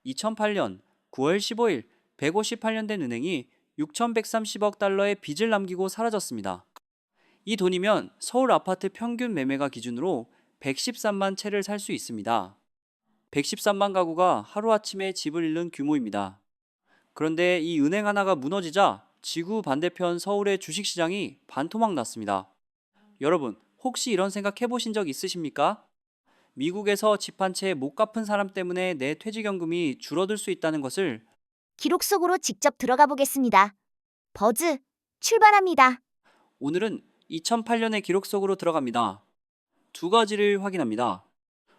2008년 9월 15일 158년 된 은행이 6,130억 달러의 빚을 남기고 사라졌습니다. 이 돈이면 서울 아파트 평균 매매가 기준으로 113만 채를 살 수 있습니다. 113만 가구가 하루아침에 집을 잃는 규모입니다. 그런데 이 은행 하나가 무너지자 지구 반대편 서울의 주식시장이 반토막 났습니다. 여러분, 혹시 이런 생각 해보신 적 있으십니까? 미국에서 집 한 채 못 갚은 사람 때문에 내 퇴직연금이 줄어들 수 있다는 것을. 기록 속으로 직접 들어가 보겠습니다. 버즈, 출발합니다. 오늘은 2008년의 기록 속으로 들어갑니다. 두 가지를 확인합니다.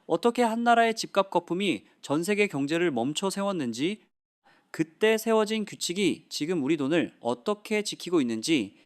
어떻게 한 나라의 집값 거품이 전 세계 경제를 멈춰 세웠는지, 그때 세워진 규칙이 지금 우리 돈을 어떻게 지키고 있는지.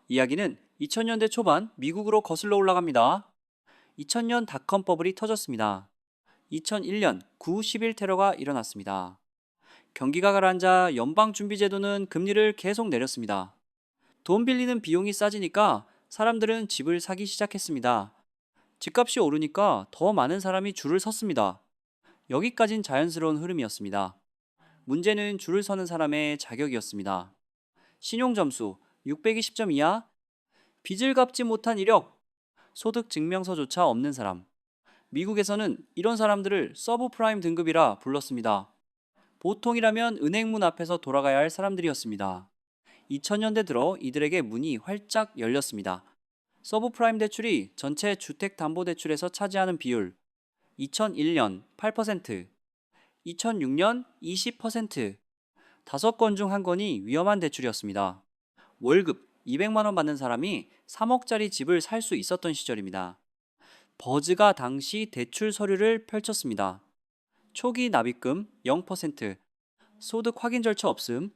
이야기는 2000년대 초반 미국으로 거슬러 올라갑니다. 2000년 닷컴 버블이 터졌습니다. 2001년 9.11 테러가 일어났습니다. 경기가 가라앉아 연방준비제도는 금리를 계속 내렸습니다. 돈 빌리는 비용이 싸지니까 사람들은 집을 사기 시작했습니다. 집값이 오르니까 더 많은 사람이 줄을 섰습니다. 여기까진 자연스러운 흐름이었습니다. 문제는 줄을 서는 사람의 자격이었습니다. 신용점수 620점 이하, 빚을 갚지 못한 이력, 소득 증명서조차 없는 사람. 미국에서는 이런 사람들을 서브프라임 등급이라 불렀습니다. 보통이라면 은행 문 앞에서 돌아가야 할 사람들이었습니다. 2000년대 들어 이들에게 문이 활짝 열렸습니다. 서브프라임 대출이 전체 주택담보대출에서 차지하는 비율 2001년 8%, 2006년 20%, 5건 중 1건이 위험한 대출이었습니다. 월급 200만 원 받는 사람이 3억짜리 집을 살 수 있었던 시절입니다. 버즈가 당시 대출 서류를 펼쳤습니다. 초기 납입금 0%, 소득 확인 절차 없음,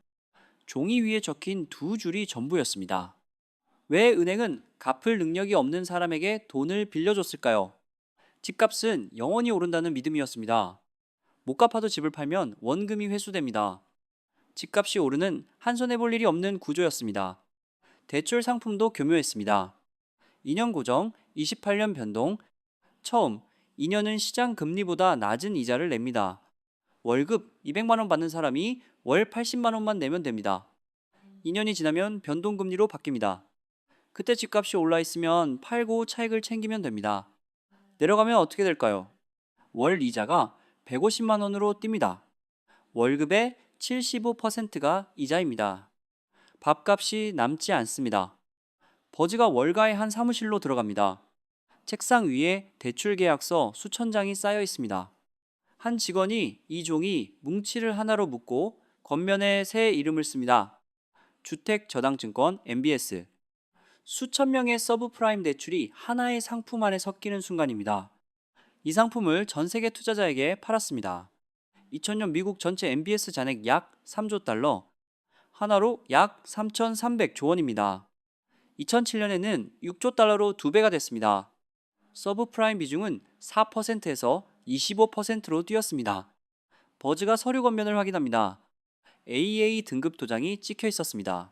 종이 위에 적힌 두 줄이 전부였습니다. 왜 은행은 갚을 능력이 없는 사람에게 돈을 빌려줬을까요? 집값은 영원히 오른다는 믿음이었습니다. 못 갚아도 집을 팔면 원금이 회수됩니다. 집값이 오르는 한 손해 볼 일이 없는 구조였습니다. 대출 상품도 교묘했습니다. 2년 고정, 28년 변동. 처음, 2년은 시장 금리보다 낮은 이자를 냅니다. 월급 200만 원 받는 사람이 월 80만 원만 내면 됩니다. 2년이 지나면 변동금리로 바뀝니다. 그때 집값이 올라 있으면 팔고 차익을 챙기면 됩니다. 내려가면 어떻게 될까요? 월 이자가 150만 원으로 뜁니다. 월급의 75%가 이자입니다. 밥값이 남지 않습니다. 버즈가 월가의 한 사무실로 들어갑니다. 책상 위에 대출 계약서 수천 장이 쌓여 있습니다. 한 직원이 이 종이 뭉치를 하나로 묶고 겉면에 새 이름을 씁니다. 주택저당증권 MBS. 수천 명의 서브프라임 대출이 하나의 상품 안에 섞이는 순간입니다. 이 상품을 전 세계 투자자에게 팔았습니다. 2000년 미국 전체 MBS 잔액 약 3조 달러, 하나로 약 3,300조 원입니다. 2007년에는 6조 달러로 2배가 됐습니다. 서브프라임 비중은 4%에서 25%로 뛰었습니다. 버즈가 서류 겉면을 확인합니다. AA 등급 도장이 찍혀 있었습니다.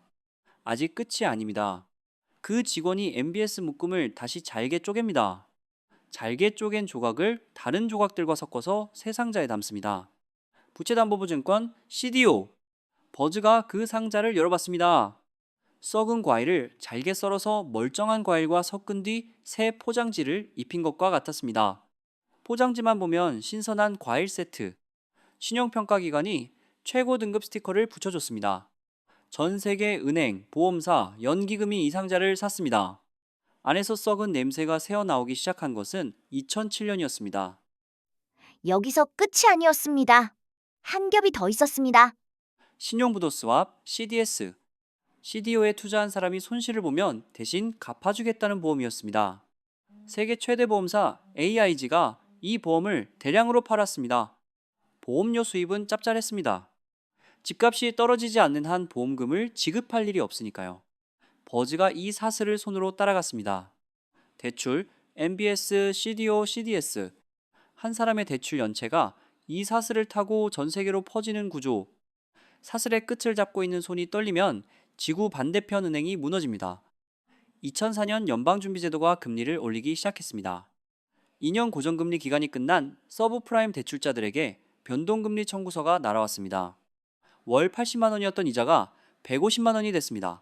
아직 끝이 아닙니다. 그 직원이 MBS 묶음을 다시 잘게 쪼갭니다. 잘게 쪼갠 조각을 다른 조각들과 섞어서 새 상자에 담습니다. 부채담보부증권 CDO. 버즈가 그 상자를 열어봤습니다. 썩은 과일을 잘게 썰어서 멀쩡한 과일과 섞은 뒤 새 포장지를 입힌 것과 같았습니다. 포장지만 보면 신선한 과일 세트. 신용평가기관이 최고 등급 스티커를 붙여줬습니다. 전 세계 은행, 보험사, 연기금이 이 상자를 샀습니다. 안에서 썩은 냄새가 새어나오기 시작한 것은 2007년이었습니다. 여기서 끝이 아니었습니다. 한 겹이 더 있었습니다. 신용부도 스왑 CDS. CDO에 투자한 사람이 손실을 보면 대신 갚아주겠다는 보험이었습니다. 세계 최대 보험사 AIG가 이 보험을 대량으로 팔았습니다. 보험료 수입은 짭짤했습니다. 집값이 떨어지지 않는 한 보험금을 지급할 일이 없으니까요. 버즈가 이 사슬을 손으로 따라갔습니다. 대출, MBS, CDO, CDS. 한 사람의 대출 연체가 이 사슬을 타고 전 세계로 퍼지는 구조. 사슬의 끝을 잡고 있는 손이 떨리면 지구 반대편 은행이 무너집니다. 2004년 연방준비제도가 금리를 올리기 시작했습니다. 2년 고정금리 기간이 끝난 서브프라임 대출자들에게 변동금리 청구서가 날아왔습니다. 월 80만 원이었던 이자가 150만 원이 됐습니다.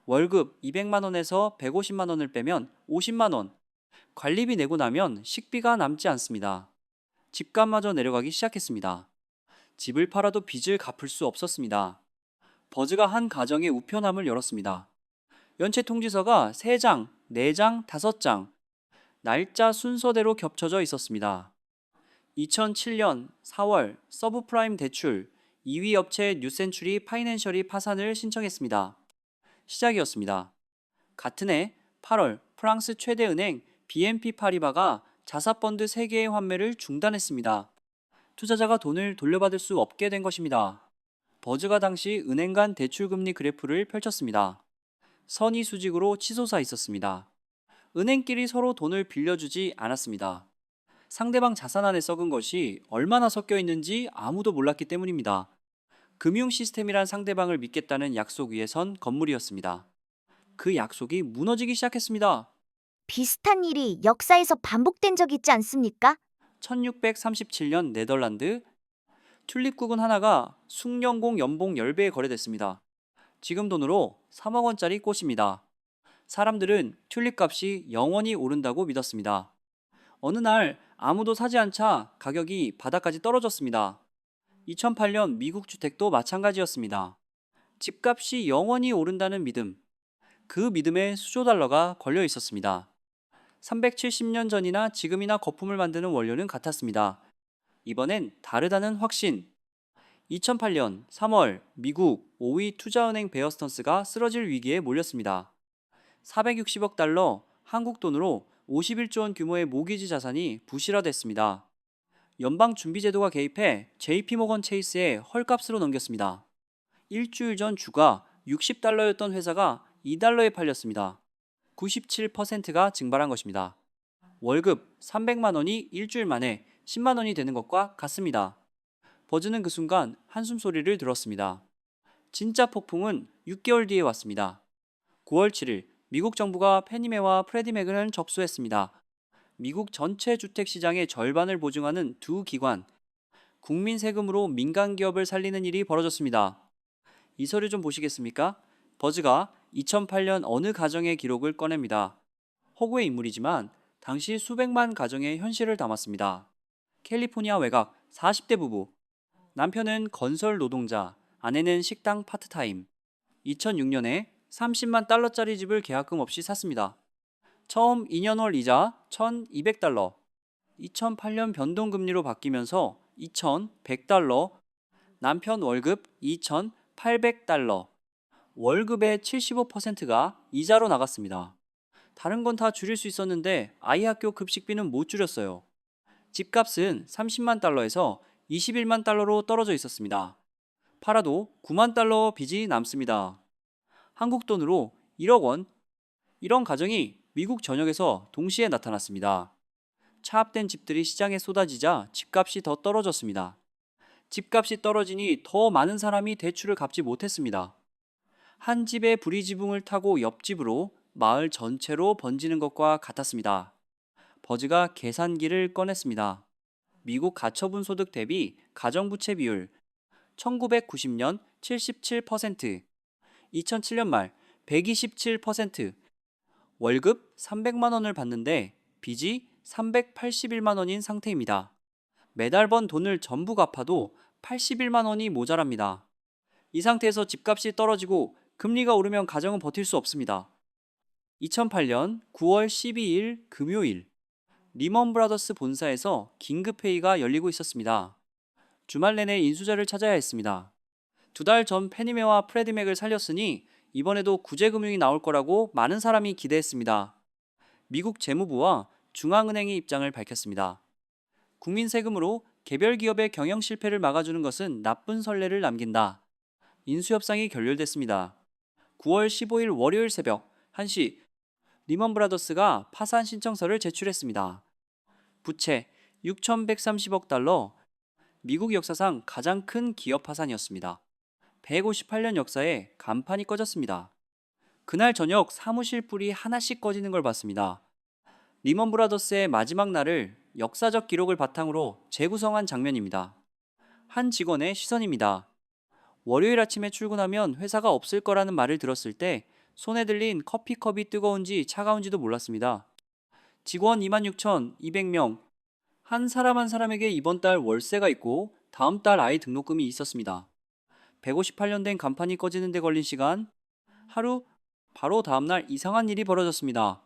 월급 200만 원에서 150만 원을 빼면 50만 원. 관리비 내고 나면 식비가 남지 않습니다. 집값마저 내려가기 시작했습니다. 집을 팔아도 빚을 갚을 수 없었습니다. 버즈가 한 가정의 우편함을 열었습니다. 연체 통지서가 3장, 4장, 5장, 날짜 순서대로 겹쳐져 있었습니다. 2007년 4월 서브프라임 대출 2위 업체 뉴센츄리 파이낸셜이 파산을 신청했습니다. 시작이었습니다. 같은 해 8월 프랑스 최대 은행 BNP 파리바가 자사펀드 3개의 환매를 중단했습니다. 투자자가 돈을 돌려받을 수 없게 된 것입니다. 버즈가 당시 은행 간 대출금리 그래프를 펼쳤습니다. 선의 수직으로 치솟아 있었습니다. 은행끼리 서로 돈을 빌려주지 않았습니다. 상대방 자산 안에 썩은 것이 얼마나 섞여 있는지 아무도 몰랐기 때문입니다. 금융 시스템이란 상대방을 믿겠다는 약속 위에 선 건물이었습니다. 그 약속이 무너지기 시작했습니다. 비슷한 일이 역사에서 반복된 적 있지 않습니까? 1637년 네덜란드 튤립국은 하나가 숭늉공 연봉 10배에 거래됐습니다. 지금 돈으로 3억 원짜리 꽃입니다. 사람들은 튤립 값이 영원히 오른다고 믿었습니다. 어느 날 아무도 사지 않자 가격이 바닥까지 떨어졌습니다. 2008년 미국 주택도 마찬가지였습니다. 집값이 영원히 오른다는 믿음. 그 믿음에 수조 달러가 걸려 있었습니다. 370년 전이나 지금이나 거품을 만드는 원료는 같았습니다. 이번엔 다르다는 확신. 2008년 3월 미국 5위 투자은행 베어스턴스가 쓰러질 위기에 몰렸습니다. 460억 달러, 한국 돈으로 51조 원 규모의 모기지 자산이 부실화됐습니다. 연방준비제도가 개입해 JP모건 체이스에 헐값으로 넘겼습니다. 일주일 전 주가 60달러였던 회사가 2달러에 팔렸습니다. 97%가 증발한 것입니다. 월급 300만 원이 일주일 만에 10만 원이 되는 것과 같습니다. 버즈는 그 순간 한숨 소리를 들었습니다. 진짜 폭풍은 6개월 뒤에 왔습니다. 9월 7일 미국 정부가 페니메와 프레디맥을 접수했습니다. 미국 전체 주택시장의 절반을 보증하는 두 기관, 국민 세금으로 민간 기업을 살리는 일이 벌어졌습니다. 이 서류 좀 보시겠습니까? 버즈가 2008년 어느 가정의 기록을 꺼냅니다. 허구의 인물이지만 당시 수백만 가정의 현실을 담았습니다. 캘리포니아 외곽 40대 부부. 남편은 건설 노동자, 아내는 식당 파트타임. 2006년에 30만 달러짜리 집을 계약금 없이 샀습니다. 처음 2년월 이자 1,200달러. 2008년 변동금리로 바뀌면서 2,100달러. 남편 월급 2,800달러. 월급의 75%가 이자로 나갔습니다. 다른 건 다 줄일 수 있었는데 아이 학교 급식비는 못 줄였어요. 집값은 30만 달러에서 21만 달러로 떨어져 있었습니다. 팔아도 9만 달러 빚이 남습니다. 한국 돈으로 1억 원. 이런 가정이 미국 전역에서 동시에 나타났습니다. 차압된 집들이 시장에 쏟아지자 집값이 더 떨어졌습니다. 집값이 떨어지니 더 많은 사람이 대출을 갚지 못했습니다. 한 집의 불이지붕을 타고 옆집으로 마을 전체로 번지는 것과 같았습니다. 버즈가 계산기를 꺼냈습니다. 미국 가처분 소득 대비 가정부채 비율 1990년 77%, 2007년 말 127%, 월급 300만 원을 받는데 빚이 381만 원인 상태입니다. 매달 번 돈을 전부 갚아도 81만 원이 모자랍니다. 이 상태에서 집값이 떨어지고 금리가 오르면 가정은 버틸 수 없습니다. 2008년 9월 12일 금요일 리먼 브라더스 본사에서 긴급회의가 열리고 있었습니다. 주말 내내 인수자를 찾아야 했습니다. 2달 전 페니메와 프레디맥을 살렸으니 이번에도 구제금융이 나올 거라고 많은 사람이 기대했습니다. 미국 재무부와 중앙은행의 입장을 밝혔습니다. 국민 세금으로 개별 기업의 경영 실패를 막아주는 것은 나쁜 선례를 남긴다. 인수협상이 결렬됐습니다. 9월 15일 월요일 새벽 1시 리먼 브라더스가 파산 신청서를 제출했습니다. 부채 6,130억 달러, 미국 역사상 가장 큰 기업 파산이었습니다. 158년 역사에 간판이 꺼졌습니다. 그날 저녁 사무실 불이 하나씩 꺼지는 걸 봤습니다. 리먼 브라더스의 마지막 날을 역사적 기록을 바탕으로 재구성한 장면입니다. 한 직원의 시선입니다. 월요일 아침에 출근하면 회사가 없을 거라는 말을 들었을 때 손에 들린 커피컵이 뜨거운지 차가운지도 몰랐습니다. 직원 26,200명. 한 사람 한 사람에게 이번 달 월세가 있고 다음 달 아이 등록금이 있었습니다. 158년 된 간판이 꺼지는 데 걸린 시간, 하루, 바로 다음날 이상한 일이 벌어졌습니다.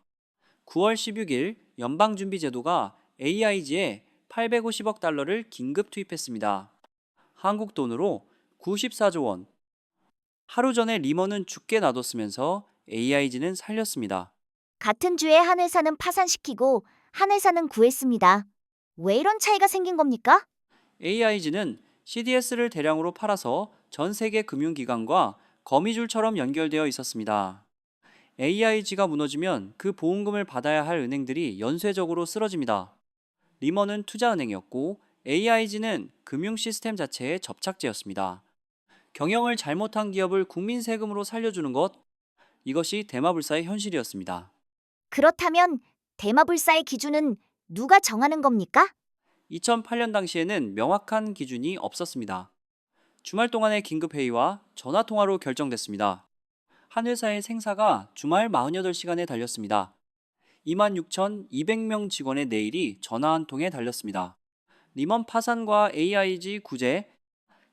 9월 16일 연방준비제도가 AIG에 850억 달러를 긴급 투입했습니다. 한국 돈으로 94조 원. 하루 전에 리먼은 죽게 놔뒀으면서 AIG는 살렸습니다. 같은 주에 한 회사는 파산시키고 한 회사는 구했습니다. 왜 이런 차이가 생긴 겁니까? AIG는 CDS를 대량으로 팔아서 전 세계 금융기관과 거미줄처럼 연결되어 있었습니다. AIG가 무너지면 그 보험금을 받아야 할 은행들이 연쇄적으로 쓰러집니다. 리먼은 투자은행이었고 AIG는 금융 시스템 자체의 접착제였습니다. 경영을 잘못한 기업을 국민 세금으로 살려주는 것, 이것이 대마불사의 현실이었습니다. 그렇다면 대마불사의 기준은 누가 정하는 겁니까? 2008년 당시에는 명확한 기준이 없었습니다. 주말 동안의 긴급회의와 전화통화로 결정됐습니다. 한 회사의 생사가 주말 48시간에 달렸습니다. 26,200명 직원의 내일이 전화 한 통에 달렸습니다. 리먼 파산과 AIG 구제,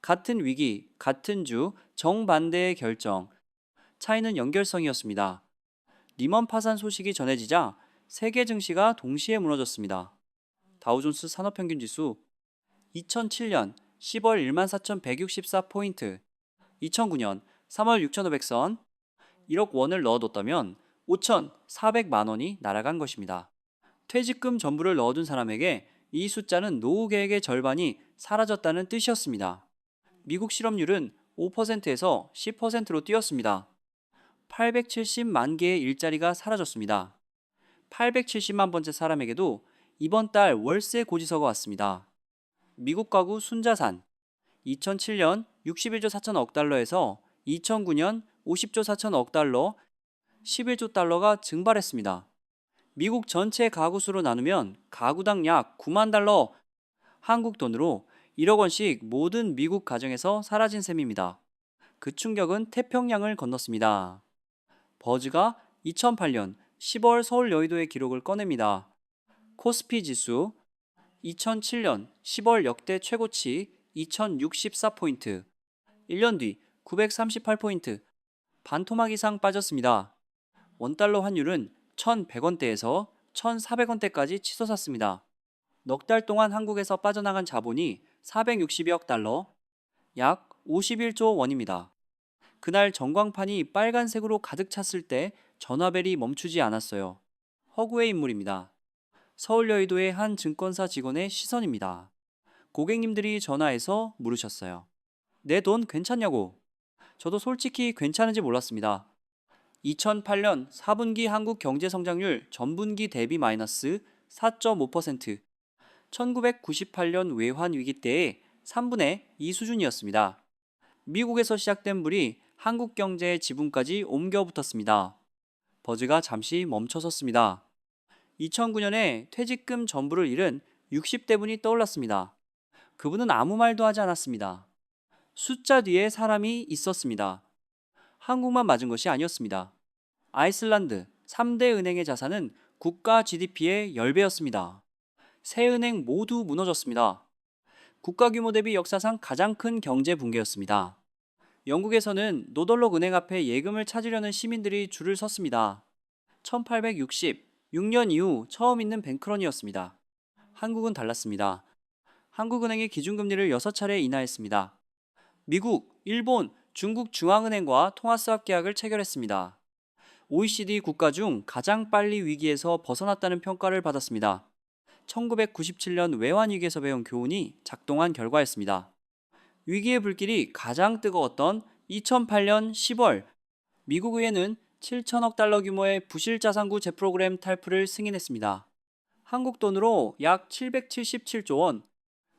같은 위기, 같은 주, 정반대의 결정. 차이는 연결성이었습니다. 리먼 파산 소식이 전해지자 세계 증시가 동시에 무너졌습니다. 다우존스 산업평균지수 2007년 10월 14,164포인트, 2009년 3월 6,500선, 1억 원을 넣어뒀다면 5,400만 원이 날아간 것입니다. 퇴직금 전부를 넣어둔 사람에게 이 숫자는 노후 계획의 절반이 사라졌다는 뜻이었습니다. 미국 실업률은 5%에서 10%로 뛰었습니다. 870만 개의 일자리가 사라졌습니다. 870만 번째 사람에게도 이번 달 월세 고지서가 왔습니다. 미국 가구 순자산 2007년 61조 4천억 달러에서 2009년 50조 4천억 달러, 11조 달러가 증발했습니다. 미국 전체 가구 수로 나누면 가구당 약 9만 달러, 한국 돈으로 1억 원씩 모든 미국 가정에서 사라진 셈입니다. 그 충격은 태평양을 건넜습니다. 버즈가 2008년 10월 서울 여의도의 기록을 꺼냅니다. 코스피 지수 2007년 10월 역대 최고치 2064포인트, 1년 뒤 938포인트, 반토막 이상 빠졌습니다. 원달러 환율은 1,100원대에서 1,400원대까지 치솟았습니다. 넉 달 동안 한국에서 빠져나간 자본이 460억 달러, 약 51조 원입니다. 그날 전광판이 빨간색으로 가득 찼을 때 전화벨이 멈추지 않았어요. 허구의 인물입니다. 서울 여의도의 한 증권사 직원의 시선입니다. 고객님들이 전화해서 물으셨어요. 내 돈 괜찮냐고. 저도 솔직히 괜찮은지 몰랐습니다. 2008년 4분기 한국 경제 성장률 전분기 대비 마이너스 4.5%, 1998년 외환 위기 때의 3분의 2 수준이었습니다. 미국에서 시작된 불이 한국 경제의 지붕까지 옮겨 붙었습니다. 버즈가 잠시 멈춰섰습니다. 2009년에 퇴직금 전부를 잃은 60대 분이 떠올랐습니다. 그분은 아무 말도 하지 않았습니다. 숫자 뒤에 사람이 있었습니다. 한국만 맞은 것이 아니었습니다. 아이슬란드 3대 은행의 자산은 국가 GDP의 10배였습니다. 세 은행 모두 무너졌습니다. 국가 규모 대비 역사상 가장 큰 경제 붕괴였습니다. 영국에서는 노덜록 은행 앞에 예금을 찾으려는 시민들이 줄을 섰습니다. 1866년 이후 처음 있는 뱅크런이었습니다. 한국은 달랐습니다. 한국은행이 기준금리를 6차례 인하했습니다. 미국, 일본, 중국 중앙은행과 통화스왑 계약을 체결했습니다. OECD 국가 중 가장 빨리 위기에서 벗어났다는 평가를 받았습니다. 1997년 외환위기에서 배운 교훈이 작동한 결과였습니다. 위기의 불길이 가장 뜨거웠던 2008년 10월, 미국 의회는 7천억 달러 규모의 부실자산구 재프로그램 탈푸를 승인했습니다. 한국 돈으로 약 777조 원,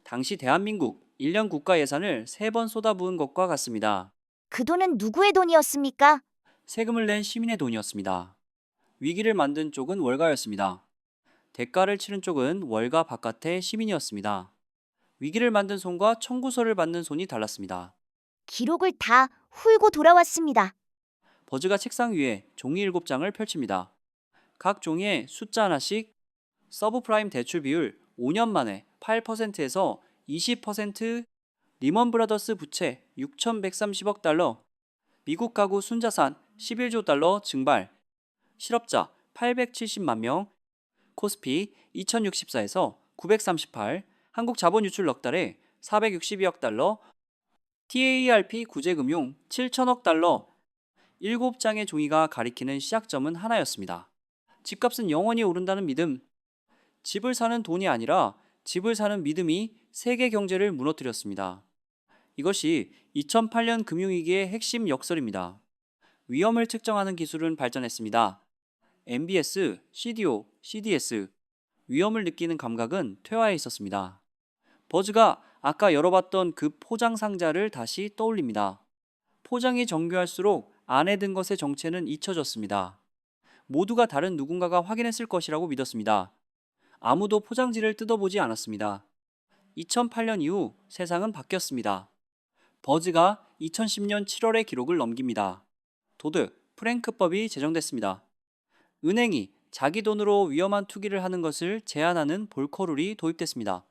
당시 대한민국 1년 국가 예산을 3번 쏟아부은 것과 같습니다. 그 돈은 누구의 돈이었습니까? 세금을 낸 시민의 돈이었습니다. 위기를 만든 쪽은 월가였습니다. 대가를 치른 쪽은 월가 바깥의 시민이었습니다. 위기를 만든 손과 청구서를 받는 손이 달랐습니다. 기록을 다 훑고 돌아왔습니다. 버즈가 책상 위에 종이 7장을 펼칩니다. 각 종이에 숫자 하나씩, 서브프라임 대출 비율 5년 만에 8%에서 20%, 리먼 브라더스 부채 6,130억 달러, 미국 가구 순자산 11조 달러 증발, 실업자 870만 명, 코스피 2064에서 938, 한국 자본 유출 넉 달에 462억 달러, TARP 구제금융 7천억 달러, 7장의 종이가 가리키는 시작점은 하나였습니다. 집값은 영원히 오른다는 믿음. 집을 사는 돈이 아니라 집을 사는 믿음이 세계 경제를 무너뜨렸습니다. 이것이 2008년 금융위기의 핵심 역설입니다. 위험을 측정하는 기술은 발전했습니다. MBS, CDO, CDS, 위험을 느끼는 감각은 퇴화해 있었습니다. 버즈가 아까 열어봤던 그 포장 상자를 다시 떠올립니다. 포장이 정교할수록 안에 든 것의 정체는 잊혀졌습니다. 모두가 다른 누군가가 확인했을 것이라고 믿었습니다. 아무도 포장지를 뜯어보지 않았습니다. 2008년 이후 세상은 바뀌었습니다. 버즈가 2010년 7월에 기록을 넘깁니다. 도드 프랭크법이 제정됐습니다. 은행이 자기 돈으로 위험한 투기를 하는 것을 제한하는 볼커룰이 도입됐습니다.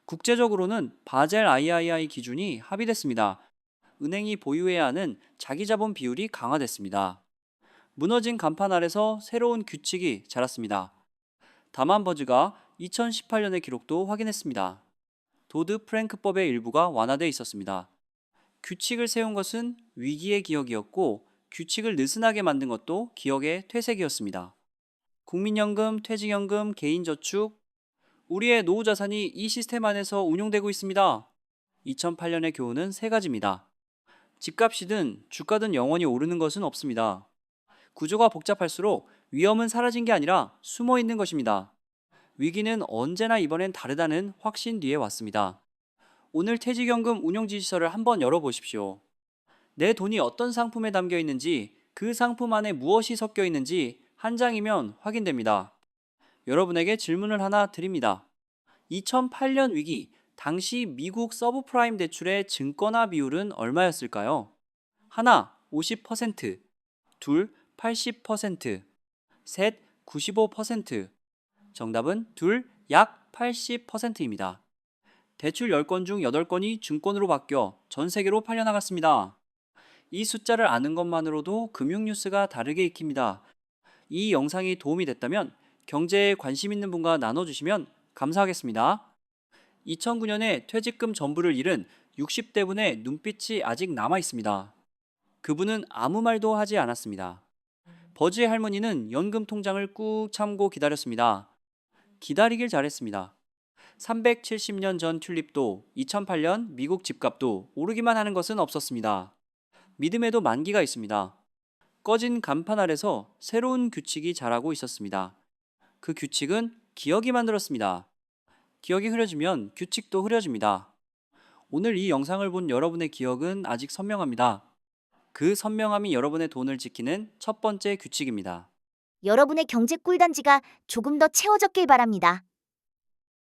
국제적으로는 바젤 III 기준이 합의됐습니다. 은행이 보유해야 하는 자기 자본 비율이 강화됐습니다. 무너진 간판 아래서 새로운 규칙이 자랐습니다. 다만 버즈가 2018년의 기록도 확인했습니다. 도드 프랭크법의 일부가 완화돼 있었습니다. 규칙을 세운 것은 위기의 기억이었고 규칙을 느슨하게 만든 것도 기억의 퇴색이었습니다. 국민연금, 퇴직연금, 개인저축, 우리의 노후 자산이 이 시스템 안에서 운용되고 있습니다. 2008년의 교훈은 세 가지입니다. 집값이든 주가든 영원히 오르는 것은 없습니다. 구조가 복잡할수록 위험은 사라진 게 아니라 숨어 있는 것입니다. 위기는 언제나 이번엔 다르다는 확신 뒤에 왔습니다. 오늘 퇴직연금 운용지시서를 한번 열어보십시오. 내 돈이 어떤 상품에 담겨 있는지, 그 상품 안에 무엇이 섞여 있는지 한 장이면 확인됩니다. 여러분에게 질문을 하나 드립니다. 2008년 위기, 당시 미국 서브프라임 대출의 증권화 비율은 얼마였을까요? 하나, 50%, 둘, 80%, 셋, 95%. 정답은 둘, 약 80%입니다. 대출 10건 중 8건이 증권으로 바뀌어 전 세계로 팔려나갔습니다. 이 숫자를 아는 것만으로도 금융뉴스가 다르게 익힙니다. 이 영상이 도움이 됐다면 경제에 관심 있는 분과 나눠주시면 감사하겠습니다. 2009년에 퇴직금 전부를 잃은 60대 분의 눈빛이 아직 남아 있습니다. 그분은 아무 말도 하지 않았습니다. 버즈의 할머니는 연금 통장을 꾹 참고 기다렸습니다. 기다리길 잘했습니다. 370년 전 튤립도 2008년 미국 집값도 오르기만 하는 것은 없었습니다. 믿음에도 만기가 있습니다. 꺼진 간판 아래서 새로운 규칙이 자라고 있었습니다. 그 규칙은 기억이 만들었습니다. 기억이 흐려지면 규칙도 흐려집니다. 오늘 이 영상을 본 여러분의 기억은 아직 선명합니다. 그 선명함이 여러분의 돈을 지키는 첫 번째 규칙입니다. 여러분의 경제 꿀단지가 조금 더 채워졌길 바랍니다.